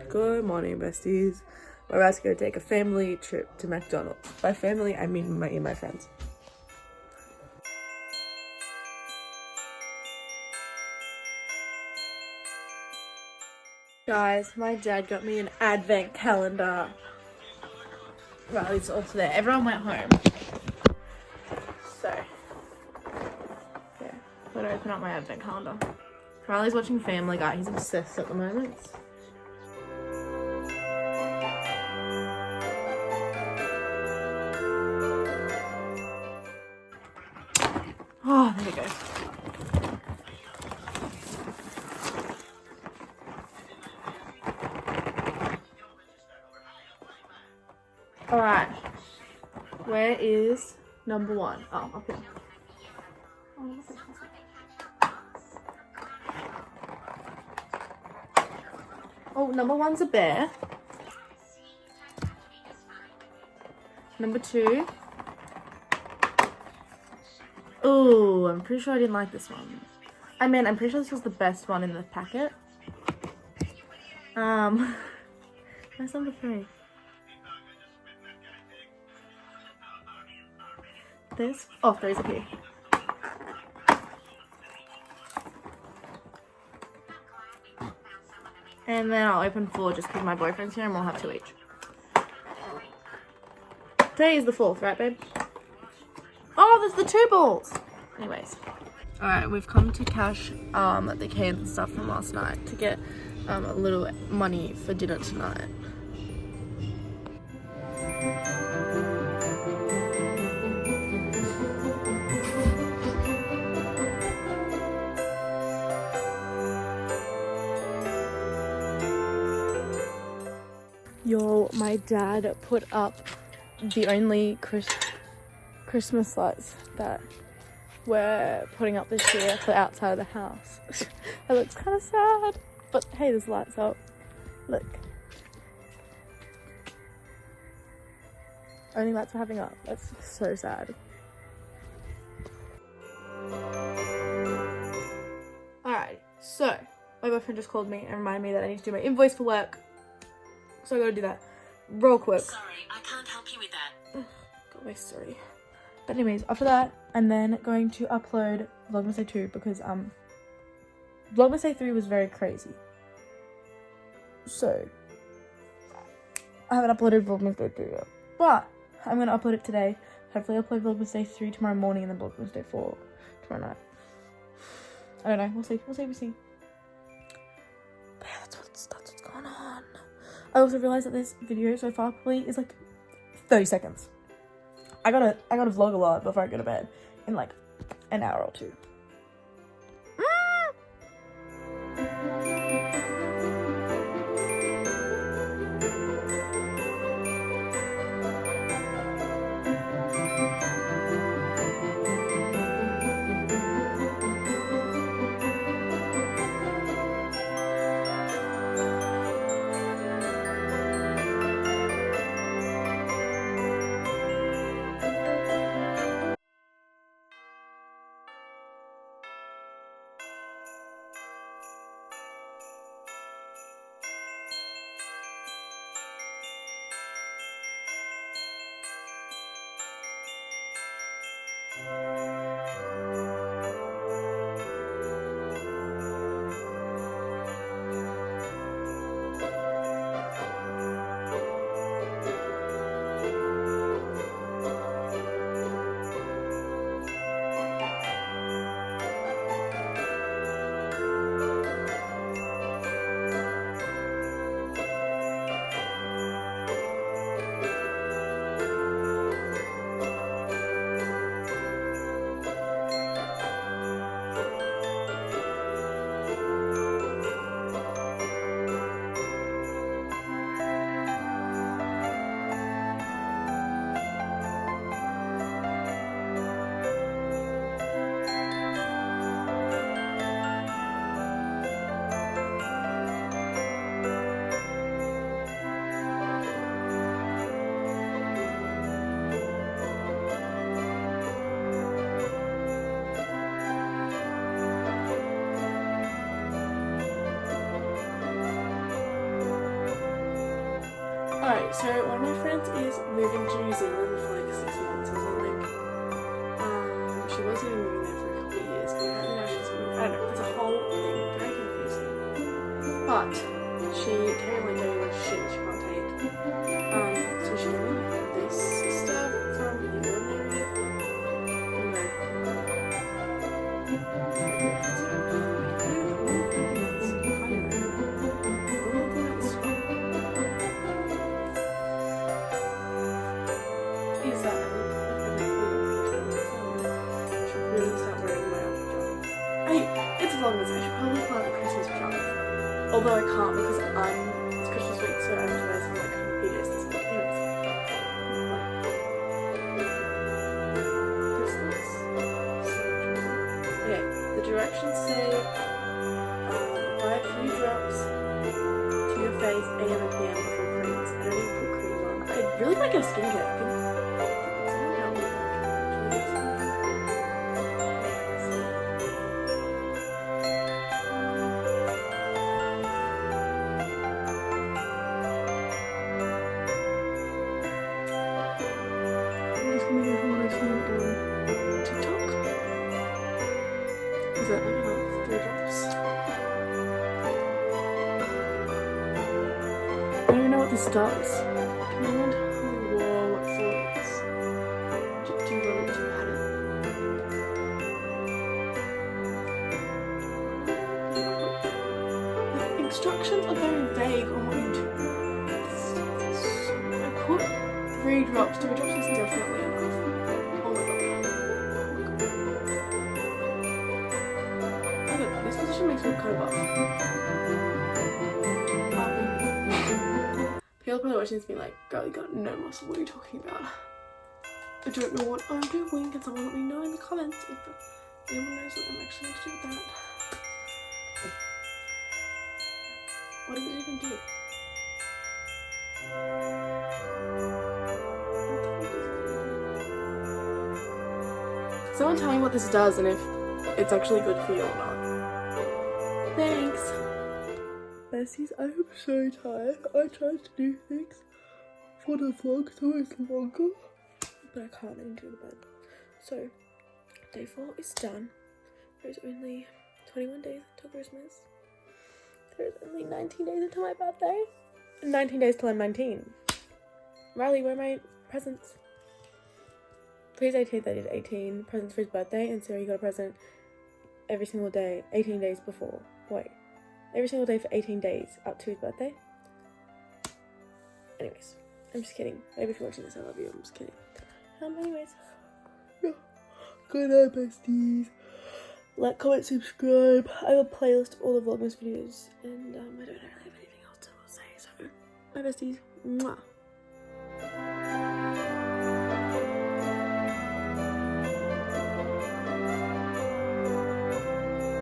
Good morning, besties. We're about to go take a family trip to McDonald's. By family, I mean me and my friends. Guys, my dad got me an advent calendar. Riley's also there. Everyone went home. So, yeah. I'm gonna open up my advent calendar. Riley's watching Family Guy. He's obsessed at the moment. Oh, there we go. Alright. Where is number one? Oh, up here. Oh, number one's a bear. Number two. Oh, I'm pretty sure I didn't like this one. I'm pretty sure this was the best one in the packet. Where's number three? This? Oh, three's up here. And then I'll open four just because my boyfriend's here and we'll have two each. Today is the fourth, right, babe? Oh, there's the two balls! Anyways. Alright, we've come to cash the cans and stuff from last night to get a little money for dinner tonight. Yo, my dad put up the only Christmas lights that we're putting up this year for outside of the house. It looks kind of sad, but hey, there's lights up. Look. Only lights we're having up. That's so sad. Alright, so my boyfriend just called me and reminded me that I need to do my invoice for work. So I gotta do that real quick. Sorry, I can't help you with that. Got my story. But anyways, after that, I'm then going to upload Vlogmas Day 2 because Vlogmas Day 3 was very crazy. So I haven't uploaded Vlogmas Day 2 yet. But I'm gonna upload it today. Hopefully I'll upload Vlogmas Day 3 tomorrow morning and then Vlogmas Day 4 tomorrow night. I don't know, we'll see. But yeah, that's what's going on. I also realized that this video so far probably is like 30 seconds. I gotta vlog a lot before I go to bed in like an hour or two. Alright, so one of my friends is moving to New Zealand for like 6 months or something. She was even moving there for a couple of years, but apparently now she's moving. I don't know, there's a whole thing, very confusing. But she came like getting rid of shit she can't take. So she gave me like this stuff from The Ordinary. Is that start wearing my other pajamas. It's Vlogmas. I should probably pull out the Christmas pajamas. Although I can't because it's Christmas week, so I have to wear some like PJs and stuff. Anyways. This looks so true. Okay, the directions say apply a few drops to your face AM and PM before creams. I don't even put creams on. I really like a skincare. TikTok? Is that like enough? 3 drops? I don't even know what this does. Command wall thoughts. Do you want to add it? The instructions are very vague on what you do. I put 3 drops. 3 drops is definitely enough. Oh my god. This position makes me kind of buff. People probably watching this being like, girl, you got no muscle, what are you talking about? I don't know what I'm doing. Can someone let me know in the comments if anyone knows what I'm actually going to do with that? What does it even do? Someone tell me what this does and if it's actually good for you or not. Thanks! Besties, I am so tired. I tried to do things for the vlog so it's longer, but I can't into the bed. So, day 4 is done. There's only 21 days until Christmas. There's only 19 days until my birthday. And 19 days till I'm 19. Riley, where are my presents? Today's 18th, I did 18 presents for his birthday, and Sarah got a present every single day, 18 days before. Wait. Every single day for 18 days up to his birthday. Anyways, I'm just kidding. Maybe if you're watching this, I love you. I'm just kidding. Anyways. Yeah. Good night, besties. Like, comment, subscribe. I have a playlist of all the Vlogmas videos, and I don't really have anything else to say, so bye, besties. Mwah.